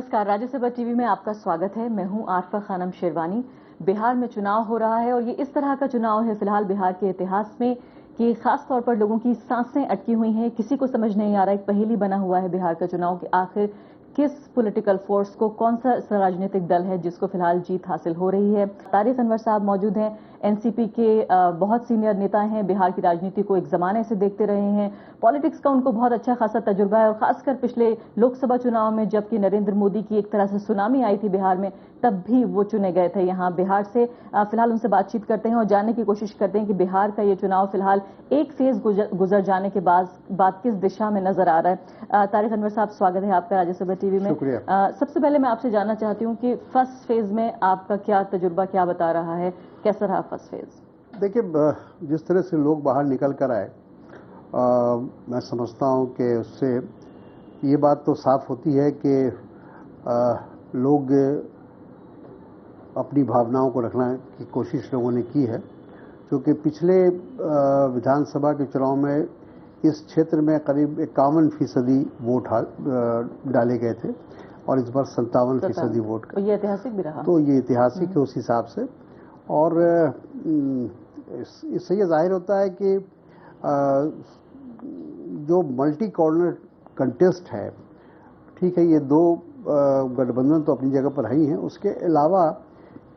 नमस्कार, राज्यसभा टीवी में आपका स्वागत है। मैं हूं आरफा खानम शेरवानी। बिहार में चुनाव हो रहा है और ये इस तरह का चुनाव है फिलहाल बिहार के इतिहास में कि खास तौर पर लोगों की सांसें अटकी हुई हैं। किसी को समझ नहीं आ रहा, एक पहेली बना हुआ है बिहार का चुनाव कि आखिर किस पॉलिटिकल फोर्स को, कौन सा ऐसा राजनीतिक दल है जिसको फिलहाल जीत हासिल हो रही है। तारिक अनवर साहब मौजूद हैं, एनसीपी के बहुत सीनियर नेता हैं, बिहार की राजनीति को एक जमाने से देखते रहे हैं, पॉलिटिक्स का उनको बहुत अच्छा खासा तजुर्बा है और खासकर पिछले लोकसभा चुनाव में जबकि नरेंद्र मोदी की एक तरह से सुनामी आई थी बिहार में, तब भी वो चुने गए थे यहाँ बिहार से। फिलहाल उनसे बातचीत करते हैं और जानने की कोशिश करते हैं कि बिहार का ये चुनाव फिलहाल एक फेज गुजर जाने के बाद किस दिशा में नजर आ रहा है। तारिक अनवर साहब, स्वागत है आपका राज्यसभा टीवी में। सबसे पहले मैं आपसे जानना चाहती हूँ कि फर्स्ट फेज में आपका क्या तजुर्बा, क्या बता रहा है, कैसा रहा फर्स्ट फेज? देखिए, जिस तरह से लोग बाहर निकल कर आए, मैं समझता हूँ कि उससे ये बात तो साफ होती है कि लोग अपनी भावनाओं को रखने की कोशिश लोगों ने की है, क्योंकि पिछले विधानसभा के चुनाव में इस क्षेत्र में करीब 51% वोट डाले गए थे और इस बार 57% वोट का। तो ये ऐतिहासिक भी रहा। तो ये ऐतिहासिक है उस हिसाब से। और इससे ये जाहिर होता है कि जो मल्टी कॉर्नर कंटेस्ट है, ठीक है, ये दो गठबंधन तो अपनी जगह पर ही हैं, उसके अलावा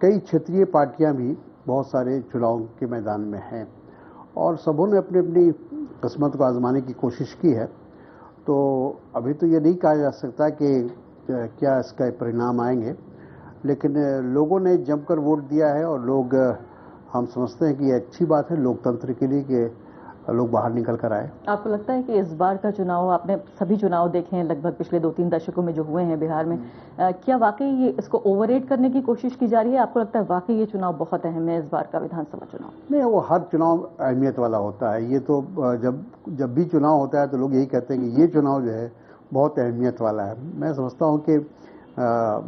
कई क्षेत्रीय पार्टियां भी बहुत सारे चुनाव के मैदान में हैं और सबों ने अपनी अपनी किस्मत को आजमाने की कोशिश की है। तो अभी तो ये नहीं कहा जा सकता कि क्या इसका परिणाम आएंगे, लेकिन लोगों ने जमकर वोट दिया है और लोग, हम समझते हैं कि ये अच्छी बात है लोकतंत्र के लिए कि लोग बाहर निकल कर आए। आपको लगता है कि इस बार का चुनाव, आपने सभी चुनाव देखे हैं लगभग पिछले 2-3 दशकों में जो हुए हैं बिहार में, क्या वाकई ये इसको ओवररेट करने की कोशिश की जा रही है? आपको लगता है वाकई ये चुनाव बहुत अहम है, इस बार का विधानसभा चुनाव? नहीं, वो हर चुनाव अहमियत वाला होता है। ये तो जब भी चुनाव होता है तो लोग यही कहते हैं कि ये चुनाव जो है बहुत अहमियत वाला है। मैं समझता हूँ कि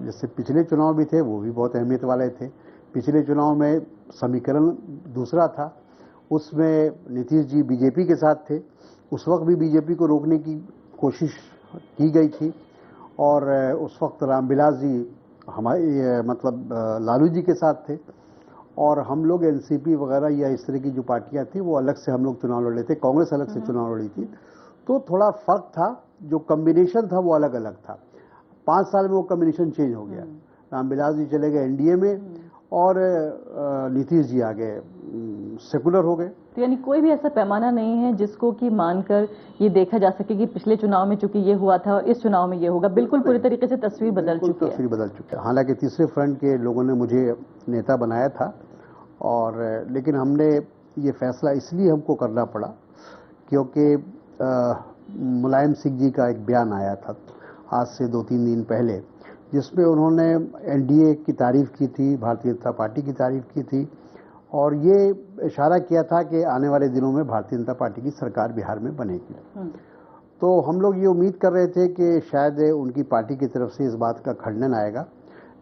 जैसे पिछले चुनाव भी थे वो भी बहुत अहमियत वाले थे। पिछले चुनाव में समीकरण दूसरा था, उसमें नीतीश जी बीजेपी के साथ थे, उस वक्त भी बीजेपी को रोकने की कोशिश की गई थी और उस वक्त रामविलास जी हमारे मतलब लालू जी के साथ थे और हम लोग एनसीपी वगैरह या इस तरह की जो पार्टियां थी वो अलग से हम लोग चुनाव लड़ रहे थे, कांग्रेस अलग से चुनाव लड़ी थी। तो थोड़ा फर्क था, जो कम्बिनेशन था वो अलग अलग था। 5 साल में वो कम्बिनेशन चेंज हो गया। रामविलास जी चले गए एनडीए में और नीतीश जी आ गए सेकुलर हो गए। तो यानी कोई भी ऐसा पैमाना नहीं है जिसको कि मानकर ये देखा जा सके कि पिछले चुनाव में चूंकि ये हुआ था और इस चुनाव में ये होगा। बिल्कुल पूरी तरीके से तस्वीर बदल चुकी है। तस्वीर बदल चुकी है। हालांकि तीसरे फ्रंट के लोगों ने मुझे नेता बनाया था और लेकिन हमने ये फैसला इसलिए हमको करना पड़ा क्योंकि मुलायम सिंह जी का एक बयान आया था आज से 2-3 दिन पहले, जिसमें उन्होंने एनडीए की तारीफ की थी, भारतीय जनता पार्टी की तारीफ की थी और ये इशारा किया था कि आने वाले दिनों में भारतीय जनता पार्टी की सरकार बिहार में बनेगी। तो हम लोग ये उम्मीद कर रहे थे कि शायद उनकी पार्टी की तरफ से इस बात का खंडन आएगा,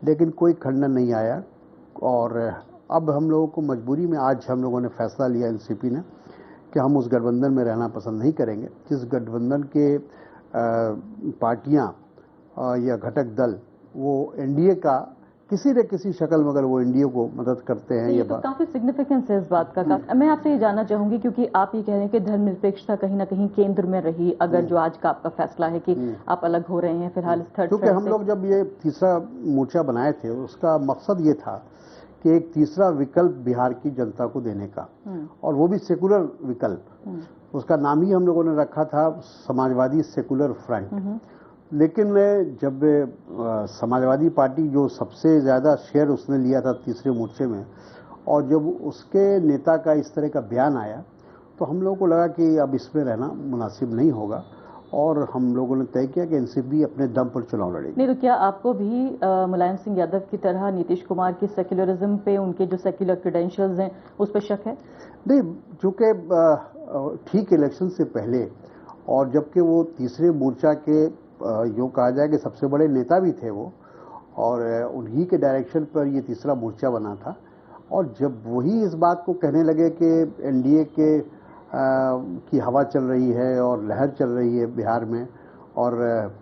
लेकिन कोई खंडन नहीं आया और अब हम लोगों को मजबूरी में आज हम लोगों ने फैसला लिया एनसीपी ने कि हम उस गठबंधन में रहना पसंद नहीं करेंगे जिस गठबंधन के पार्टियां या घटक दल वो एनडीए का किसी न किसी शक्ल में अगर वो एनडीए को मदद करते हैं। ये तो काफी सिग्निफिकेंस है इस बात का। मैं आपसे ये जानना चाहूंगी क्योंकि आप ये कह रहे हैं कि धर्मनिरपेक्षता कहीं ना कहीं केंद्र में रही, अगर जो आज का आपका फैसला है कि आप अलग हो रहे हैं फिलहाल इस थर्ड, क्योंकि हम लोग जब ये तीसरा मोर्चा बनाए थे उसका मकसद ये था कि एक तीसरा विकल्प बिहार की जनता को देने का, और वो भी सेकुलर विकल्प। उसका नाम ही हम लोगों ने रखा था समाजवादी सेकुलर फ्रंट। लेकिन जब समाजवादी पार्टी जो सबसे ज़्यादा शेयर उसने लिया था तीसरे मोर्चे में, और जब उसके नेता का इस तरह का बयान आया तो हम लोगों को लगा कि अब इसमें रहना मुनासिब नहीं होगा और हम लोगों ने तय किया कि एनसीपी अपने दम पर चुनाव लड़ेगी। नहीं तो क्या आपको भी मुलायम सिंह यादव की तरह नीतीश कुमार की सेक्युलरिज्म पे, उनके जो सेक्युलर क्रेडेंशियल्स हैं उस पर शक है? नहीं, चूँकि ठीक इलेक्शन से पहले और जबकि वो तीसरे मोर्चा के यूँ कहा जाए कि सबसे बड़े नेता भी थे वो, और उन्हीं के डायरेक्शन पर ये तीसरा मोर्चा बना था, और जब वही इस बात को कहने लगे कि एनडीए के की हवा चल रही है और लहर चल रही है बिहार में और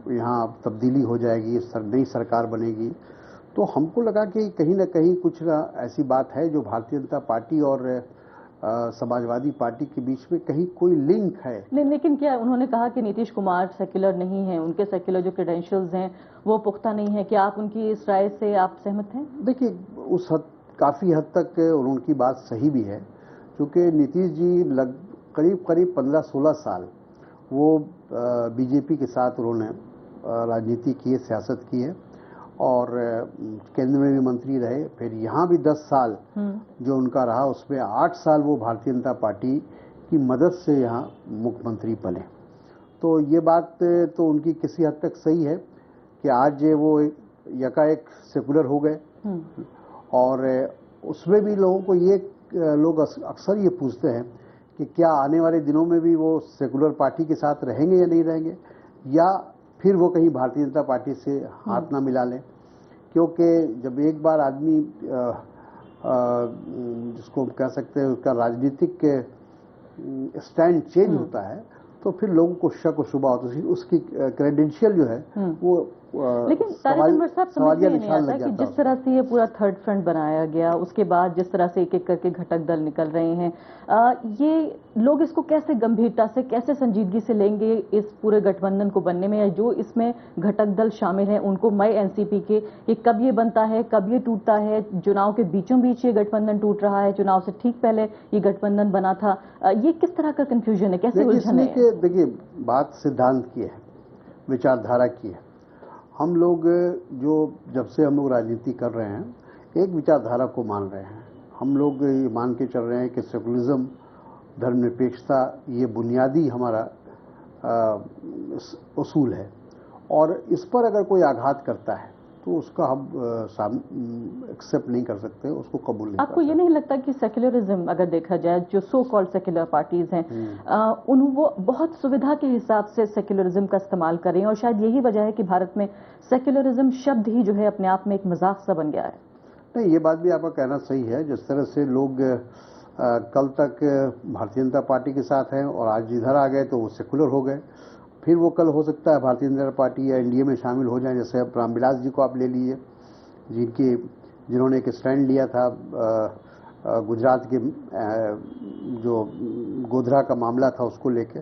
यहाँ तब्दीली हो जाएगी, नई सरकार बनेगी। तो हमको लगा कि कहीं ना कहीं कुछ ऐसी बात है जो भारतीय जनता पार्टी और समाजवादी पार्टी के बीच में कहीं कोई लिंक है। लेकिन क्या उन्होंने कहा कि नीतीश कुमार सेक्युलर नहीं है, उनके सेक्युलर जो क्रेडेंशियल्स हैं वो पुख्ता नहीं है, क्या आप उनकी इस राय से आप सहमत हैं? देखिए, काफ़ी हद तक उनकी बात सही भी है, क्योंकि नीतीश जी करीब करीब 15-16 साल वो बीजेपी के साथ उन्होंने राजनीति की है, सियासत की है, और केंद्र में भी मंत्री रहे। फिर यहाँ भी 10 साल जो उनका रहा, उसमें 8 साल वो भारतीय जनता पार्टी की मदद से यहाँ मुख्यमंत्री बने। तो ये बात तो उनकी किसी हद तक सही है कि आज वो यकाएक सेकुलर हो गए। और उसमें भी लोगों को लोग अक्सर ये पूछते हैं कि क्या आने वाले दिनों में भी वो सेकुलर पार्टी के साथ रहेंगे या नहीं रहेंगे, या फिर वो कहीं भारतीय जनता पार्टी से हाथ ना मिला लें। क्योंकि जब एक बार आदमी जिसको कह सकते हैं उसका राजनीतिक स्टैंड चेंज होता है, तो फिर लोगों को शक और शुबा होता है, उसकी क्रेडेंशियल जो है वो लेकिन तारिक अनवर साहब समझ में नहीं आता कि जिस तरह से ये पूरा थर्ड फ्रंट बनाया गया, उसके बाद जिस तरह से एक एक करके घटक दल निकल रहे हैं, ये लोग इसको कैसे गंभीरता से, कैसे संजीदगी से लेंगे इस पूरे गठबंधन को बनने में, या जो इसमें घटक दल शामिल हैं उनको मई एनसीपी के कि कब ये बनता है, कब ये टूटता है, चुनाव के बीचों बीच ये गठबंधन टूट रहा है, चुनाव से ठीक पहले ये गठबंधन बना था, ये किस तरह का कंफ्यूजन है, कैसे उलझन है? देखिए, बात सिद्धांत की है, विचारधारा की है। हम लोग जब से हम लोग राजनीति कर रहे हैं, एक विचारधारा को मान रहे हैं। हम लोग ये मान के चल रहे हैं कि सेकुलरिज्म, धर्मनिरपेक्षता, ये बुनियादी हमारा उसूल है, और इस पर अगर कोई आघात करता है तो उसका हम एक्सेप्ट नहीं कर सकते, उसको कबूल नहीं कर सकते। आपको ये नहीं लगता कि सेक्युलरिज्म अगर देखा जाए, जो सो कॉल्ड सेक्युलर पार्टीज हैं, वो बहुत सुविधा के हिसाब से सेक्युलरिज्म का इस्तेमाल कर रही हैं, और शायद यही वजह है कि भारत में सेक्युलरिज्म शब्द ही जो है अपने आप में एक मजाक सा बन गया है? नहीं, ये बात भी आपका कहना सही है। जिस तरह से लोग कल तक भारतीय जनता पार्टी के साथ हैं और आज इधर आ गए तो वो सेकुलर हो गए, फिर वो कल हो सकता है भारतीय जनता पार्टी या एनडीए में शामिल हो जाएं। जैसे अब रामविलास जी को आप ले लीजिए, जिन्होंने एक स्टैंड लिया था गुजरात के जो गोधरा का मामला था उसको लेके,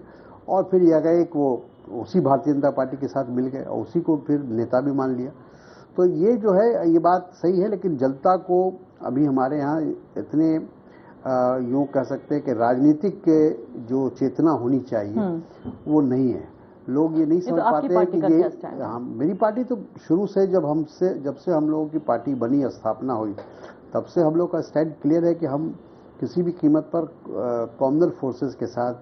और फिर एक वो उसी भारतीय जनता पार्टी के साथ मिल गए और उसी को फिर नेता भी मान लिया। तो ये जो है, ये बात सही है, लेकिन जनता को अभी हमारे यहाँ इतने यूँ कह सकते हैं कि राजनीतिक जो चेतना होनी चाहिए वो नहीं है। लोग ये नहीं समझ पाते हैं कि ये मेरी पार्टी तो शुरू से जब से हम लोगों की पार्टी बनी, स्थापना हुई, तब से हम लोग का स्टैंड क्लियर है कि हम किसी भी कीमत पर कॉमनल फोर्सेस के साथ,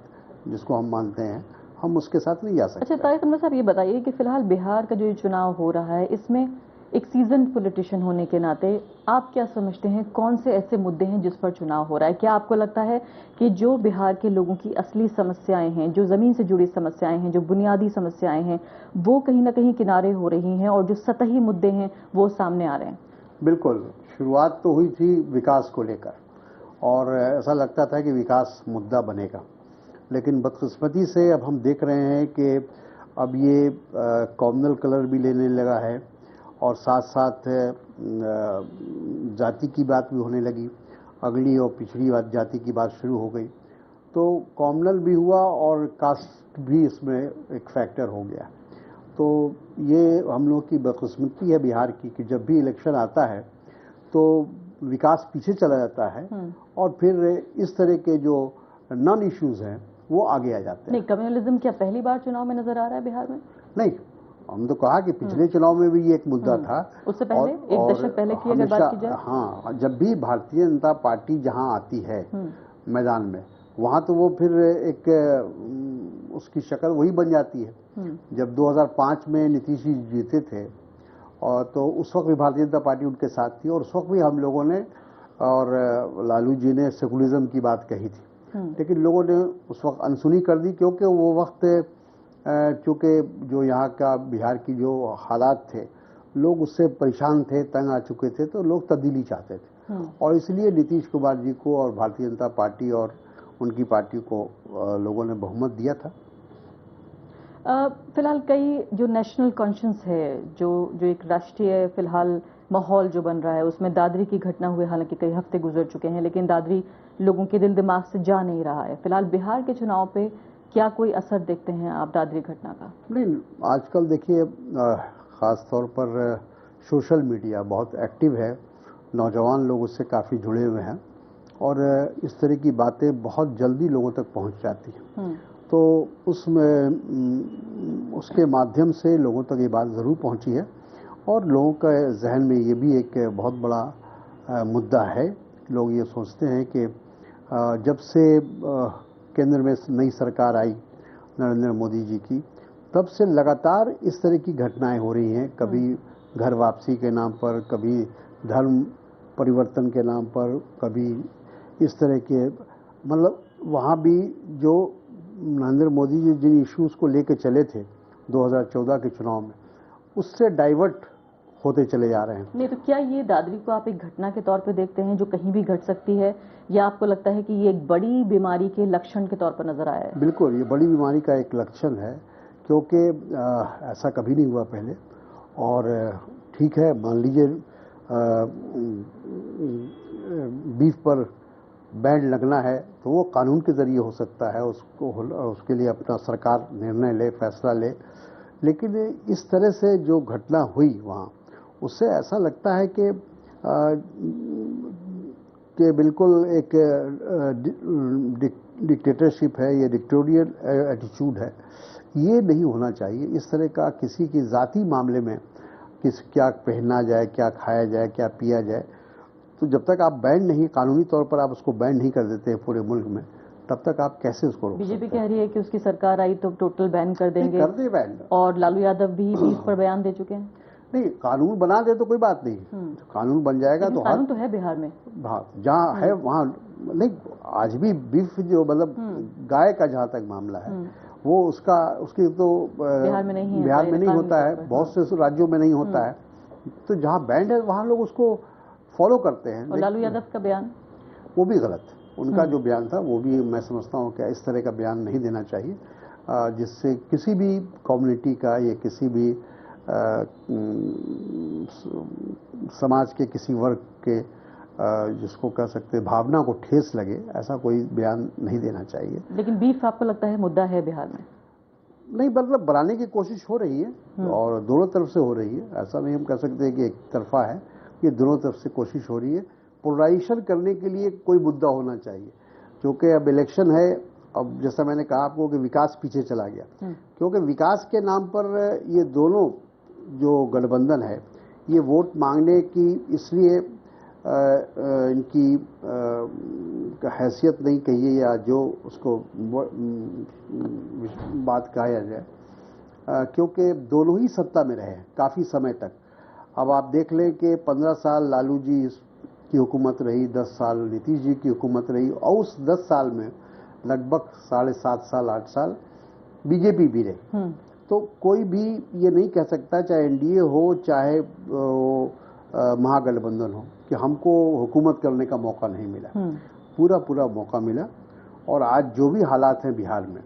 जिसको हम मानते हैं, हम उसके साथ नहीं जा सकते। अच्छा तारिक अनवर साहब, ये बताइए कि फिलहाल बिहार का जो चुनाव हो रहा है, इसमें एक सीजन पॉलिटिशियन होने के नाते आप क्या समझते हैं, कौन से ऐसे मुद्दे हैं जिस पर चुनाव हो रहा है? क्या आपको लगता है कि जो बिहार के लोगों की असली समस्याएं हैं, जो जमीन से जुड़ी समस्याएं हैं, जो बुनियादी समस्याएं हैं, वो कहीं ना कहीं किनारे हो रही हैं और जो सतही मुद्दे हैं वो सामने आ रहे हैं? बिल्कुल, शुरुआत तो हुई थी विकास को लेकर, और ऐसा लगता था कि विकास मुद्दा बनेगा, लेकिन बदकिस्मती से अब हम देख रहे हैं कि अब ये कॉमनल कलर भी लेने लगा है, और साथ साथ जाति की बात भी होने लगी, अगली और पिछड़ी जाति की बात शुरू हो गई। तो कॉमनल भी हुआ और कास्ट भी इसमें एक फैक्टर हो गया। तो ये हम लोग की बदकिस्मती है बिहार की कि जब भी इलेक्शन आता है तो विकास पीछे चला जाता है, और फिर इस तरह के जो नॉन इश्यूज हैं वो आगे आ जाते हैं। नहीं, कम्युनलिज्म क्या पहली बार चुनाव में नजर आ रहा है बिहार में? नहीं, हम तो कहा कि पिछले चुनाव में भी ये एक मुद्दा था, उससे पहले एक दशक पहले की अगर बात की जाए, हाँ, जब भी भारतीय जनता पार्टी जहां आती है मैदान में, वहां तो वो फिर एक उसकी शक्ल वही बन जाती है। जब 2005 में नीतीश जी जीते थे, और तो उस वक्त भी भारतीय जनता पार्टी उनके साथ थी, और उस वक्त भी हम लोगों ने और लालू जी ने सेकुलरिज्म की बात कही थी, लेकिन लोगों ने उस वक्त अनसुनी कर दी, क्योंकि वो वक्त चूँकि जो यहाँ का बिहार की जो हालात थे, लोग उससे परेशान थे, तंग आ चुके थे, तो लोग तब्दीली चाहते थे, और इसलिए नीतीश कुमार जी को और भारतीय जनता पार्टी और उनकी पार्टी को लोगों ने बहुमत दिया था। फिलहाल कई जो नेशनल कॉन्शियंस है, जो एक राष्ट्रीय फिलहाल माहौल जो बन रहा है, उसमें दादरी की घटना हुए हालांकि कई हफ्ते गुजर चुके हैं, लेकिन दादरी लोगों के दिल दिमाग से जा नहीं रहा है। फिलहाल बिहार के चुनाव पे क्या कोई असर देखते हैं आप दादरी घटना का? नहीं, आजकल देखिए ख़ास तौर पर सोशल मीडिया बहुत एक्टिव है, नौजवान लोग उससे काफ़ी जुड़े हुए हैं और इस तरह की बातें बहुत जल्दी लोगों तक पहुंच जाती हैं। तो उसके माध्यम से लोगों तक ये बात ज़रूर पहुंची है और लोगों का जहन में ये भी एक बहुत बड़ा मुद्दा है। लोग ये सोचते हैं कि जब से केंद्र में नई सरकार आई नरेंद्र मोदी जी की, तब से लगातार इस तरह की घटनाएं हो रही हैं। कभी घर वापसी के नाम पर, कभी धर्म परिवर्तन के नाम पर, कभी इस तरह के, मतलब वहाँ भी जो नरेंद्र मोदी जी जिन इश्यूज को लेकर चले थे 2014 के चुनाव में, उससे डाइवर्ट होते चले जा रहे हैं। नहीं तो क्या ये दादरी को आप एक घटना के तौर पे देखते हैं जो कहीं भी घट सकती है, या आपको लगता है कि ये एक बड़ी बीमारी के लक्षण के तौर पर नजर आया है? बिल्कुल, ये बड़ी बीमारी का एक लक्षण है, क्योंकि ऐसा कभी नहीं हुआ पहले। और ठीक है, मान लीजिए बीफ पर बैन लगना है तो वो कानून के जरिए हो सकता है, उसके लिए अपना सरकार निर्णय ले, फैसला ले। लेकिन इस तरह से जो घटना हुई वहाँ, उससे ऐसा लगता है कि बिल्कुल एक डिक्टेटरशिप है, ये डिक्टेटोरियल एटीट्यूड है। ये नहीं होना चाहिए। इस तरह का किसी की ज़ाती मामले में क्या पहना जाए, क्या खाया जाए, क्या पिया जाए, तो जब तक आप बैन नहीं, कानूनी तौर पर आप उसको बैन नहीं कर देते हैं पूरे मुल्क में, तब तक आप कैसे उसको रोक सकते हैं? बीजेपी कह रही है कि उसकी सरकार आई तो टोटल बैन कर देंगे। कर दे बैन। और लालू यादव भी बीफ पर बयान दे चुके हैं। नहीं, कानून बना दे तो कोई बात नहीं, कानून बन जाएगा तो कानून तो है बिहार में, जहाँ है वहाँ नहीं। आज भी बीफ जो मतलब गाय का जहाँ तक मामला है, वो उसकी तो बिहार में नहीं होता है, बहुत से राज्यों में नहीं होता है। तो जहाँ बैंड है वहाँ लोग उसको फॉलो करते हैं। और लालू यादव का बयान, वो भी गलत। उनका जो बयान था वो भी मैं समझता हूँ कि इस तरह का बयान नहीं देना चाहिए, जिससे किसी भी कम्युनिटी का या किसी भी समाज के किसी वर्ग के, जिसको कह सकते हैं, भावना को ठेस लगे, ऐसा कोई बयान नहीं देना चाहिए। लेकिन बीफ आपको लगता है मुद्दा है बिहार में? नहीं, मतलब बनाने की कोशिश हो रही है और दोनों तरफ से हो रही है। ऐसा नहीं हम कह सकते कि एक तरफा है, ये दोनों तरफ से कोशिश हो रही है। पोलराइजेशन करने के लिए कोई मुद्दा होना चाहिए, क्योंकि अब इलेक्शन है। अब जैसा मैंने कहा आपको कि विकास पीछे चला गया, क्योंकि विकास के नाम पर ये दोनों जो गठबंधन है, ये वोट मांगने की इसलिए इनकी हैसियत नहीं कहिए या जो उसको बात कहा जाए, क्योंकि दोनों ही सत्ता में रहे काफ़ी समय तक। अब आप देख लें कि 15 साल लालू जी की हुकूमत रही, 10 साल नीतीश जी की हुकूमत रही, और उस 10 साल में लगभग 7.5 साल 8 साल बीजेपी भी रही। तो कोई भी ये नहीं कह सकता, चाहे एनडीए हो चाहे महागठबंधन हो, कि हमको हुकूमत करने का मौका नहीं मिला। पूरा मौका मिला, और आज जो भी हालात हैं बिहार में,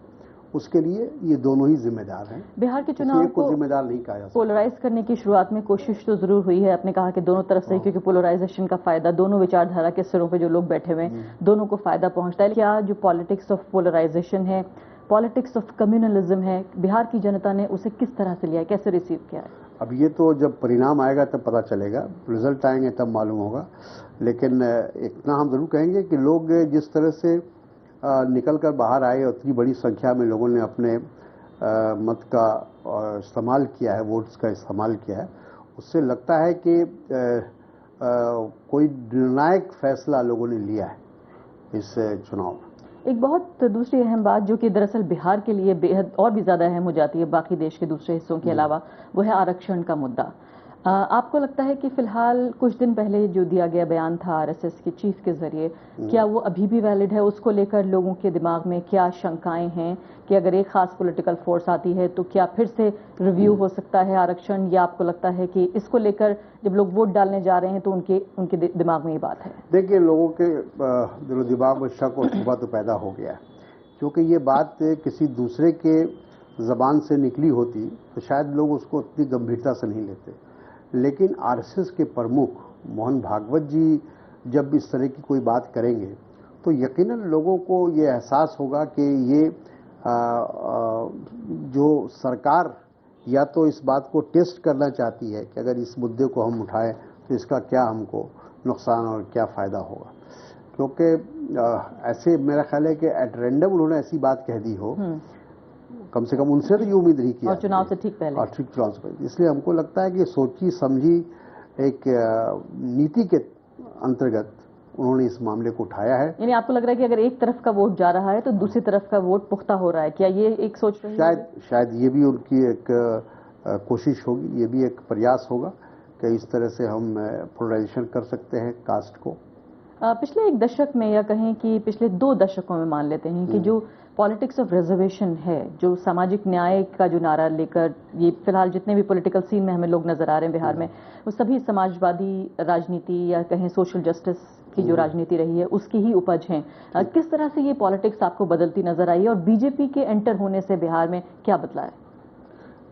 उसके लिए ये दोनों ही जिम्मेदार हैं। बिहार के चुनाव को जिम्मेदार नहीं कहा जा सकता। पोलराइज करने की शुरुआत में कोशिश तो जरूर हुई है, आपने कहा कि दोनों तरफ से, क्योंकि पोलराइजेशन का फायदा दोनों विचारधारा के सिरों पे जो लोग बैठे हुए हैं, दोनों को फायदा पहुंचता है। क्या जो पॉलिटिक्स ऑफ पोलराइजेशन है, पॉलिटिक्स ऑफ कम्युनलिज्म है, बिहार की जनता ने उसे किस तरह से लिया है, कैसे रिसीव किया है? अब ये तो जब परिणाम आएगा तब पता चलेगा, रिजल्ट आएंगे तब मालूम होगा। लेकिन इतना हम जरूर कहेंगे कि लोग जिस तरह से निकल कर बाहर आए, उतनी बड़ी संख्या में लोगों ने अपने मत का इस्तेमाल किया है, वोट्स का इस्तेमाल किया है, उससे लगता है कि कोई निर्णायक फैसला लोगों ने लिया है इस चुनाव में। एक बहुत दूसरी अहम बात जो कि दरअसल बिहार के लिए बेहद और भी ज़्यादा अहम हो जाती है बाकी देश के दूसरे हिस्सों के अलावा, वो है आरक्षण का मुद्दा। आपको लगता है कि फिलहाल कुछ दिन पहले जो दिया गया बयान था आरएसएस के चीफ के जरिए, क्या वो अभी भी वैलिड है? उसको लेकर लोगों के दिमाग में क्या शंकाएं हैं कि अगर एक खास पॉलिटिकल फोर्स आती है तो क्या फिर से रिव्यू हो सकता है आरक्षण, या आपको लगता है कि इसको लेकर जब लोग वोट डालने जा रहे हैं तो उनके दिमाग में ये बात है? देखिए, लोगों के दिलो दिमाग में शक और शुबा तो पैदा हो गया है, क्योंकि ये बात किसी दूसरे के ज़बान से निकली होती तो शायद लोग उसको उतनी गंभीरता से नहीं लेते। लेकिन आरएसएस के प्रमुख मोहन भागवत जी जब इस तरह की कोई बात करेंगे तो यकीनन लोगों को ये एहसास होगा कि ये जो सरकार या तो इस बात को टेस्ट करना चाहती है कि अगर इस मुद्दे को हम उठाएं तो इसका क्या हमको नुकसान और क्या फ़ायदा होगा। क्योंकि ऐसे मेरा ख्याल है कि एट रैंडम उन्होंने ऐसी बात कह दी हो, कम से कम उनसे तो ये उम्मीद नहीं की और चुनाव से ठीक पहले, और ठीक चुनाव से पहले। इसलिए हमको लगता है कि सोची समझी एक नीति के अंतर्गत उन्होंने इस मामले को उठाया है। यानी आपको लग रहा है कि अगर एक तरफ का वोट जा रहा है तो दूसरी तरफ का वोट पुख्ता हो रहा है, क्या ये एक सोच रही है? शायद ये भी उनकी एक कोशिश होगी, ये भी एक प्रयास होगा कि इस तरह से हम पोलराइजेशन कर सकते हैं कास्ट को। पिछले एक दशक में या कहें कि पिछले 2 दशकों में मान लेते हैं कि जो पॉलिटिक्स ऑफ रिजर्वेशन है, जो सामाजिक न्याय का जो नारा लेकर ये फिलहाल जितने भी पॉलिटिकल सीन में हमें लोग नजर आ रहे हैं बिहार में, वो सभी समाजवादी राजनीति या कहें सोशल जस्टिस की जो राजनीति रही है उसकी ही उपज हैं। किस तरह से ये पॉलिटिक्स आपको बदलती नजर आई है और बीजेपी के एंटर होने से बिहार में क्या बदला है?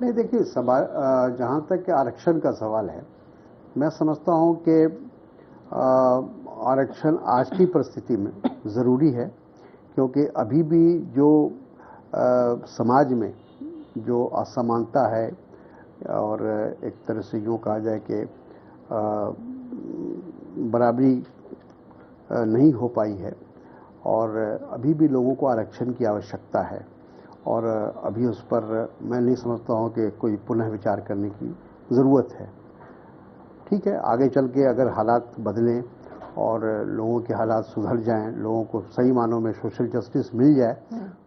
नहीं, देखिए, जहाँ तक आरक्षण का सवाल है, मैं समझता हूँ कि आरक्षण आज की परिस्थिति में ज़रूरी है, क्योंकि अभी भी जो समाज में जो असमानता है और एक तरह से यूँ कहा जाए कि बराबरी नहीं हो पाई है और अभी भी लोगों को आरक्षण की आवश्यकता है और अभी उस पर मैं नहीं समझता हूँ कि कोई पुनः विचार करने की ज़रूरत है। ठीक है, आगे चल के अगर हालात बदलें और लोगों के हालात सुधर जाएं, लोगों को सही मानों में सोशल जस्टिस मिल जाए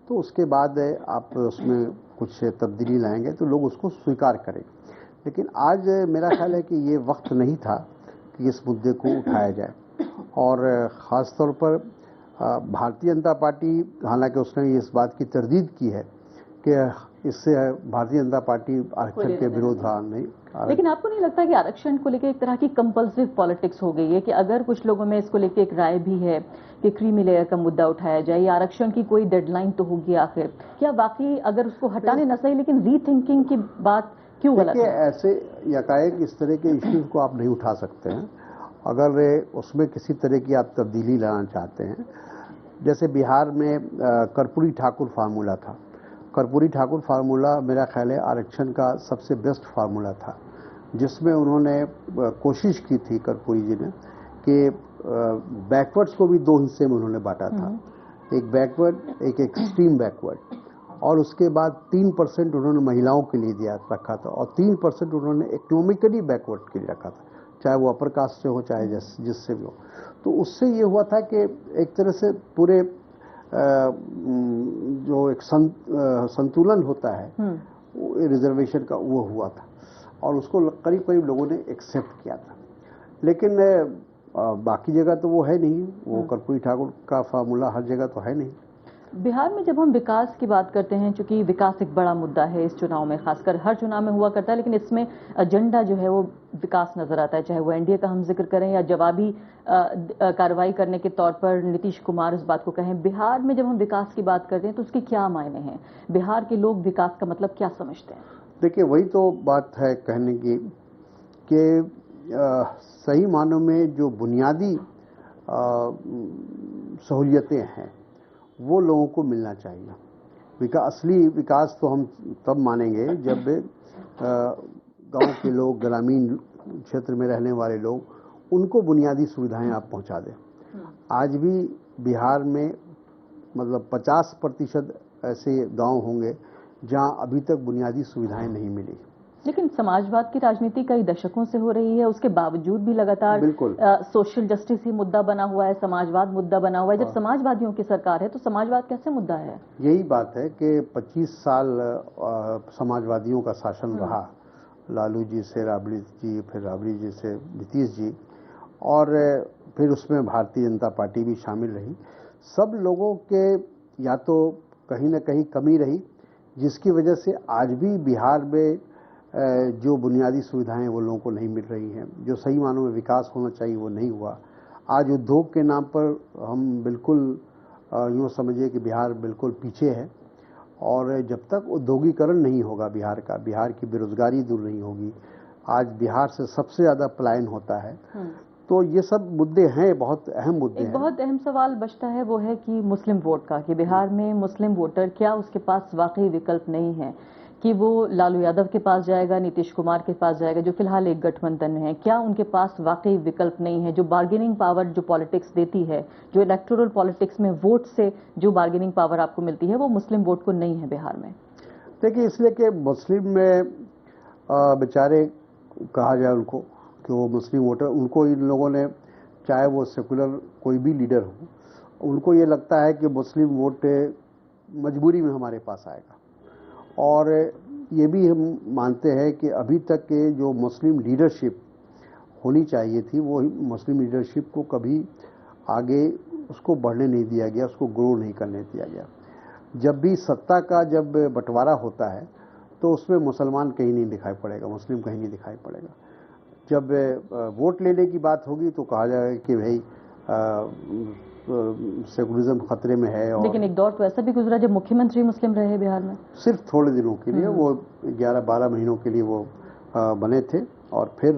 तो उसके बाद आप उसमें कुछ तब्दीली लाएंगे तो लोग उसको स्वीकार करें। लेकिन आज मेरा ख्याल है कि ये वक्त नहीं था कि इस मुद्दे को उठाया जाए और ख़ास तौर पर भारतीय जनता पार्टी, हालांकि उसने इस बात की तरदीद की है कि इससे भारतीय जनता पार्टी आरक्षण के विरोध नहीं। लेकिन आपको नहीं लगता कि आरक्षण को लेकर एक तरह की कंपल्सिव पॉलिटिक्स हो गई है कि अगर कुछ लोगों में इसको लेकर एक राय भी है कि क्रीमी लेयर का मुद्दा उठाया जाए या आरक्षण की कोई डेडलाइन तो होगी आखिर, क्या वाकई अगर उसको हटाने न सही लेकिन रीथिंकिंग की बात क्यों गलत है? ऐसे यकाएक इस तरह के इश्यूज को आप नहीं उठा सकते हैं अगर उसमें किसी तरह की आप तब्दीली लाना चाहते हैं। जैसे बिहार में कर्पूरी ठाकुर फार्मूला था। कर्पूरी ठाकुर फार्मूला मेरा ख्याल है आरक्षण का सबसे बेस्ट फार्मूला था, जिसमें उन्होंने कोशिश की थी कर्पूरी जी ने कि बैकवर्ड्स को भी 2 हिस्से में उन्होंने बांटा था, एक बैकवर्ड, एक एक्सट्रीम बैकवर्ड, और उसके बाद 3% उन्होंने महिलाओं के लिए दिया रखा था और 3% उन्होंने इकोनॉमिकली बैकवर्ड के लिए रखा था, चाहे वो अपर कास्ट से हो चाहे जिससे भी हो। तो उससे ये हुआ था कि एक तरह से पूरे जो एक संतुलन होता है रिजर्वेशन का, वो हुआ था और उसको करीब करीब लोगों ने एक्सेप्ट किया था। लेकिन बाकी जगह तो वो है नहीं, वो कर्पूरी ठाकुर का फार्मूला हर जगह तो है नहीं। बिहार में जब हम विकास की बात करते हैं, चूंकि विकास एक बड़ा मुद्दा है इस चुनाव में, खासकर हर चुनाव में हुआ करता है, लेकिन इसमें एजेंडा जो है वो विकास नजर आता है, चाहे वो एनडीए का हम जिक्र करें या जवाबी कार्रवाई करने के तौर पर नीतीश कुमार इस बात को कहें। बिहार में जब हम विकास की बात करते हैं तो उसके क्या मायने हैं? बिहार के लोग विकास का मतलब क्या समझते हैं? देखिए, वही तो बात है कहने की कि सही मानों में जो बुनियादी सहूलियतें हैं वो लोगों को मिलना चाहिए। असली विकास तो हम तब मानेंगे जब गांव के लोग, ग्रामीण क्षेत्र में रहने वाले लोग, उनको बुनियादी सुविधाएं आप पहुंचा दें। आज भी बिहार में मतलब 50% ऐसे गांव होंगे जहां अभी तक बुनियादी सुविधाएं नहीं मिली। लेकिन समाजवाद की राजनीति कई दशकों से हो रही है, उसके बावजूद भी लगातार सोशल जस्टिस ही मुद्दा बना हुआ है, समाजवाद मुद्दा बना हुआ है। जब समाजवादियों की सरकार है तो समाजवाद कैसे मुद्दा है? यही बात है कि 25 साल समाजवादियों का शासन रहा, लालू जी से राबड़ी जी, फिर राबड़ी जी से नीतीश जी, और फिर उसमें भारतीय जनता पार्टी भी शामिल रही। सब लोगों के या तो कहीं ना कहीं कमी रही, जिसकी वजह से आज भी बिहार में जो बुनियादी सुविधाएं वो लोगों को नहीं मिल रही हैं। जो सही मानों में विकास होना चाहिए वो नहीं हुआ। आज उद्योग के नाम पर हम बिल्कुल यूँ समझिए कि बिहार बिल्कुल पीछे है और जब तक औद्योगिकरण नहीं होगा बिहार का, बिहार की बेरोजगारी दूर नहीं होगी, आज बिहार से सबसे ज़्यादा पलायन होता है, तो ये सब मुद्दे हैं, बहुत अहम मुद्दे हैं। एक बहुत अहम सवाल बचता है, वो है कि मुस्लिम वोट का, कि बिहार में मुस्लिम वोटर क्या उसके पास वाकई विकल्प नहीं है कि वो लालू यादव के पास जाएगा, नीतीश कुमार के पास जाएगा, जो फिलहाल एक गठबंधन है, क्या उनके पास वाकई विकल्प नहीं है? जो बार्गेनिंग पावर जो पॉलिटिक्स देती है, जो इलेक्टोरल पॉलिटिक्स में वोट से जो बार्गेनिंग पावर आपको मिलती है, वो मुस्लिम वोट को नहीं है बिहार में। देखिए, इसलिए कि मुस्लिम में बेचारे कहा जाए उनको कि वो मुस्लिम वोटर, उनको इन लोगों ने, चाहे वो सेकुलर कोई भी लीडर हो, उनको ये लगता है कि मुस्लिम वोट मजबूरी में हमारे पास आएगा। और ये भी हम मानते हैं कि अभी तक के जो मुस्लिम लीडरशिप होनी चाहिए थी, वो मुस्लिम लीडरशिप को कभी आगे उसको बढ़ने नहीं दिया गया, उसको ग्रो नहीं करने दिया गया। जब भी सत्ता का जब बंटवारा होता है तो उसमें मुसलमान कहीं नहीं दिखाई पड़ेगा, मुस्लिम कहीं नहीं दिखाई पड़ेगा। जब वोट लेने की बात होगी तो कहा जाएगा कि भाई सेकुलरिज्म खतरे में है। और लेकिन एक दौर तो ऐसा भी गुजरा जब मुख्यमंत्री मुस्लिम रहे बिहार में, सिर्फ थोड़े दिनों के लिए, वो 11-12 महीनों के लिए वो बने थे, और फिर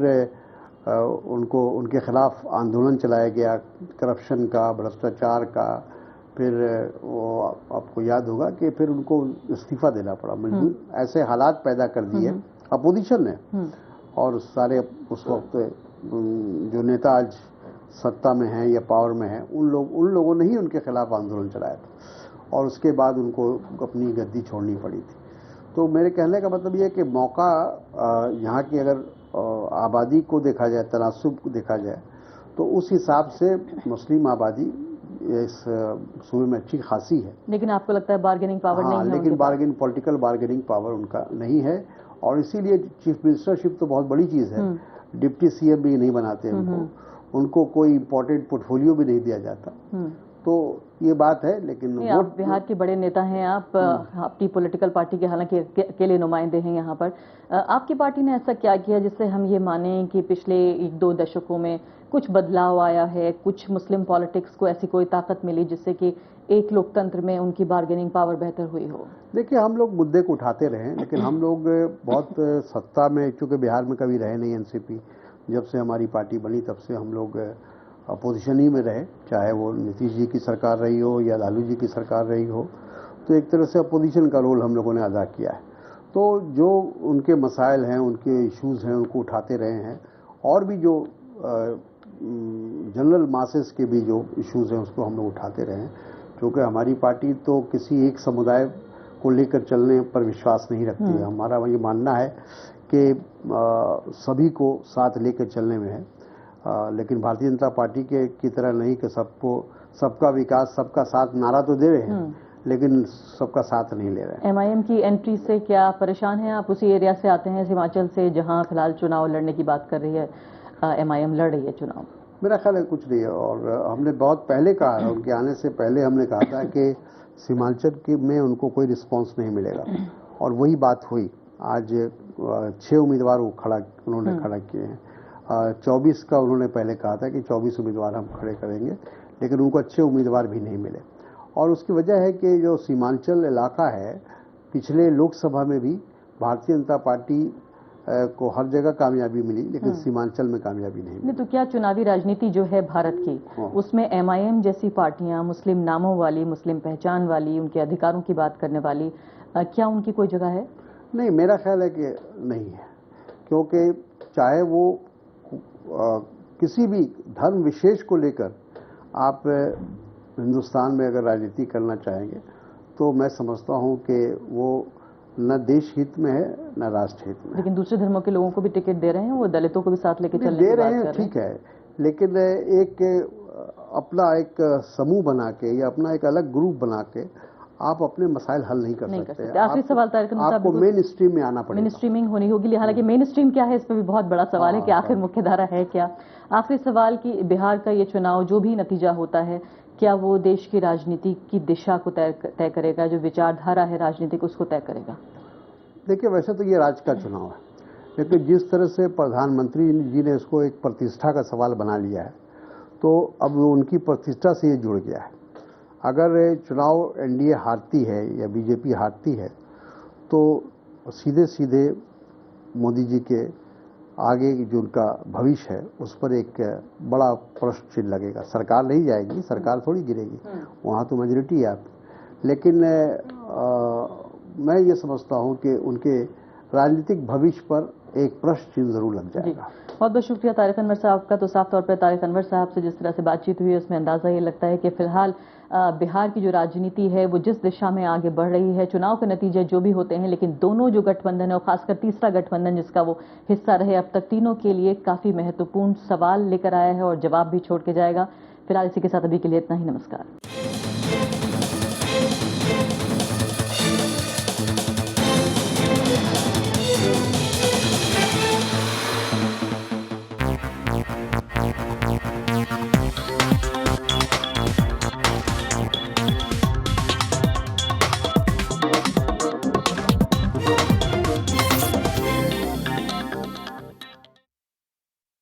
उनको, उनके खिलाफ आंदोलन चलाया गया, करप्शन का, भ्रष्टाचार का। फिर वो आपको याद होगा कि फिर उनको इस्तीफा देना पड़ा, मजबूर ऐसे हालात पैदा कर दिए अपोजिशन ने। और सारे उस वक्त जो नेता आज सत्ता में हैं या पावर में हैं, उन लोगों ने ही उनके खिलाफ आंदोलन चलाया था, और उसके बाद उनको अपनी गद्दी छोड़नी पड़ी थी। तो मेरे कहने का मतलब ये है कि मौका, यहाँ की अगर आबादी को देखा जाए, तनासुब को देखा जाए, तो उस हिसाब से मुस्लिम आबादी इस सूबे में अच्छी खासी है। लेकिन आपको लगता है बार्गेनिंग पावर नहीं है? लेकिन पॉलिटिकल बार्गेनिंग पावर उनका नहीं है, और इसीलिए चीफ मिनिस्टरशिप तो बहुत बड़ी चीज़ है, डिप्टी सीएम भी नहीं बनाते उनको कोई इंपॉर्टेंट पोर्टफोलियो भी नहीं दिया जाता। तो ये बात है। लेकिन आप बिहार के बड़े नेता हैं, आप अपनी पॉलिटिकल पार्टी के हालांकि अकेले नुमाइंदे हैं यहाँ पर, आपकी पार्टी ने ऐसा क्या किया जिससे हम ये माने कि पिछले 1-2 दशकों में कुछ बदलाव आया है, कुछ मुस्लिम पॉलिटिक्स को ऐसी कोई ताकत मिली जिससे कि एक लोकतंत्र में उनकी बार्गेनिंग पावर बेहतर हुई हो? देखिए, हम लोग मुद्दे को उठाते रहे, लेकिन हम लोग बहुत सत्ता में, चूंकि बिहार में कभी रहे नहीं एनसीपी, जब से हमारी पार्टी बनी तब से हम लोग अपोजिशन ही में रहे, चाहे वो नीतीश जी की सरकार रही हो या लालू जी की सरकार रही हो। तो एक तरह से अपोजिशन का रोल हम लोगों ने अदा किया है। तो जो उनके मसाइल हैं, उनके इश्यूज़ हैं, उनको उठाते रहे हैं, और भी जो जनरल मासेस के भी जो इश्यूज़ हैं उसको हम लोग उठाते रहे हैं, क्योंकि हमारी पार्टी तो किसी एक समुदाय को लेकर चलने पर विश्वास नहीं रखती है। हमारा ये मानना है कि सभी को साथ लेकर चलने में है, लेकिन भारतीय जनता पार्टी की तरह नहीं कि सबका विकास, सबका साथ नारा तो दे रहे हैं, लेकिन सबका साथ नहीं ले रहे हैं। एमआईएम की एंट्री से क्या परेशान हैं आप? उसी एरिया से आते हैं, हिमाचल से, जहां फिलहाल चुनाव लड़ने की बात कर रही है, एमआईएम लड़ रही है चुनाव। मेरा ख्याल है कुछ नहीं है, और हमने बहुत पहले कहा है, उनके आने से पहले हमने कहा था कि सीमांचल में उनको कोई रिस्पांस नहीं मिलेगा, और वही बात हुई। आज 6 उम्मीदवार उन्होंने खड़ा किए हैं। 24 का उन्होंने पहले कहा था कि 24 उम्मीदवार हम खड़े करेंगे, लेकिन उनको अच्छे उम्मीदवार भी नहीं मिले। और उसकी वजह है कि जो सीमांचल इलाका है, पिछले लोकसभा में भी भारतीय जनता पार्टी को हर जगह कामयाबी मिली, लेकिन सीमांचल में कामयाबी नहीं मिली। तो क्या चुनावी राजनीति जो है भारत की, उसमें एमआईएम जैसी पार्टियां, मुस्लिम नामों वाली, मुस्लिम पहचान वाली, उनके अधिकारों की बात करने वाली, क्या उनकी कोई जगह है? नहीं, मेरा ख्याल है कि नहीं है, क्योंकि चाहे वो किसी भी धर्म विशेष को लेकर आप हिंदुस्तान में अगर राजनीति करना चाहेंगे, तो मैं समझता हूं कि वो न देश हित में है न राष्ट्र हित में। लेकिन दूसरे धर्मों के लोगों को भी टिकट दे रहे हैं, वो दलितों को भी साथ लेके चलने की बात कर रहे हैं। ठीक है, लेकिन एक अपना एक समूह बना के या अपना एक अलग ग्रुप बना के आप अपने मसाइल हल नहीं कर सकते। आखिरी सवाल आपको मेन स्ट्रीम में आना पड़ेगा, मेन स्ट्रीमिंग होनी होगी। हालांकि मेन स्ट्रीम क्या है, इस पर भी बहुत बड़ा सवाल है कि आखिर मुख्यधारा है क्या। आखिरी सवाल कि बिहार का ये चुनाव जो भी नतीजा होता है, क्या वो देश की राजनीति की दिशा को तय करेगा, जो विचारधारा है राजनीतिक उसको तय करेगा? देखिए, वैसे तो ये राज्य का चुनाव है, लेकिन जिस तरह से प्रधानमंत्री जी ने इसको एक प्रतिष्ठा का सवाल बना लिया है, तो अब उनकी प्रतिष्ठा से ये जुड़ गया है। अगर चुनाव एनडीए हारती है या बीजेपी हारती है तो सीधे सीधे मोदी जी के आगे जो उनका भविष्य है उस पर एक बड़ा प्रश्न चिन्ह लगेगा। सरकार नहीं जाएगी, सरकार थोड़ी गिरेगी, वहाँ तो मेजोरिटी है आप। लेकिन मैं ये समझता हूँ कि उनके राजनीतिक भविष्य पर एक प्रश्न चिन्ह जरूर लग जाएगा। बहुत बहुत शुक्रिया तारिक अनवर साहब का। तो साफ तौर पर तारिक अनवर साहब से जिस तरह से बातचीत हुई उसमें अंदाजा ये लगता है कि फिलहाल बिहार की जो राजनीति है वो जिस दिशा में आगे बढ़ रही है, चुनाव के नतीजे जो भी होते हैं, लेकिन दोनों जो गठबंधन है और खासकर तीसरा गठबंधन जिसका वो हिस्सा रहे अब तक, तीनों के लिए काफी महत्वपूर्ण सवाल लेकर आया है और जवाब भी छोड़ के जाएगा। फिलहाल इसी के साथ अभी के लिए इतना ही। नमस्कार।